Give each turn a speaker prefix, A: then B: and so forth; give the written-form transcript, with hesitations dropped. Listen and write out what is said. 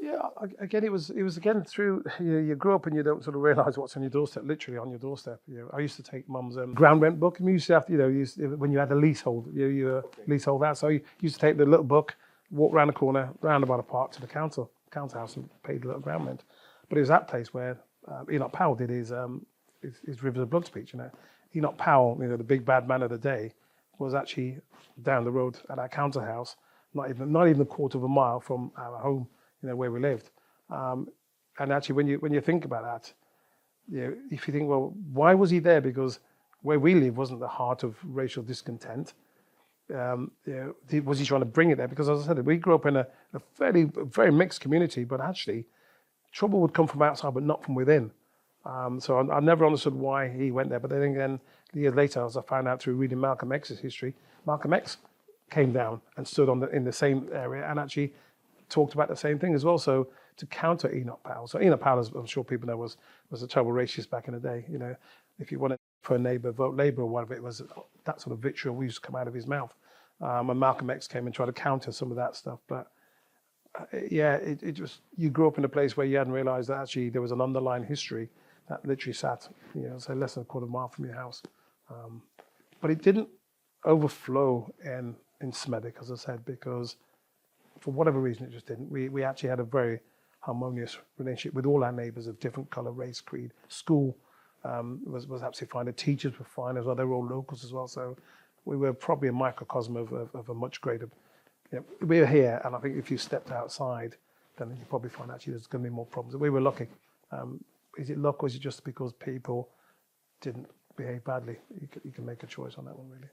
A: Yeah, again, it was again through you grow up and you don't sort of realise what's on your doorstep, literally on your doorstep. I used to take mum's ground rent book, and we used to have to, when you had a leasehold, you were leasehold out. So you used to take the little book, walk round the corner, round about a park to the council house, and pay the little ground rent. But it was that place where Enoch Powell did his Rivers of Blood speech. Enoch Powell, the big bad man of the day, was actually down the road at our council house, not even a quarter of a mile from our home, where we lived. And actually, when you think about that, if you think, well, why was he there? Because where we live wasn't the heart of racial discontent. Was he trying to bring it there? Because as I said, we grew up in a very mixed community, but actually, trouble would come from outside, but not from within. So I never understood why he went there. But then again, years later, as I found out through reading Malcolm X's history, Malcolm X came down and stood in the same area and actually talked about the same thing as well. So to counter Enoch Powell. So Enoch Powell, as I'm sure people know, was a terrible racist back in the day. If you wanted for a neighbour, vote Labour or whatever, it was that sort of vitriol we used to come out of his mouth. And Malcolm X came and tried to counter some of that stuff. But it just, you grew up in a place where you hadn't realised that actually there was an underlying history that literally sat, say less than a quarter mile from your house. But it didn't overflow in Smethwick, as I said, because for whatever reason, it just didn't. We actually had a very harmonious relationship with all our neighbours of different colour, race, creed. School was absolutely fine. The teachers were fine as well. They were all locals as well. So we were probably a microcosm of a much greater. We were here, and I think if you stepped outside, then you probably find actually there's going to be more problems. We were lucky. Is it luck, or is it just because people didn't behave badly? You can make a choice on that one, really.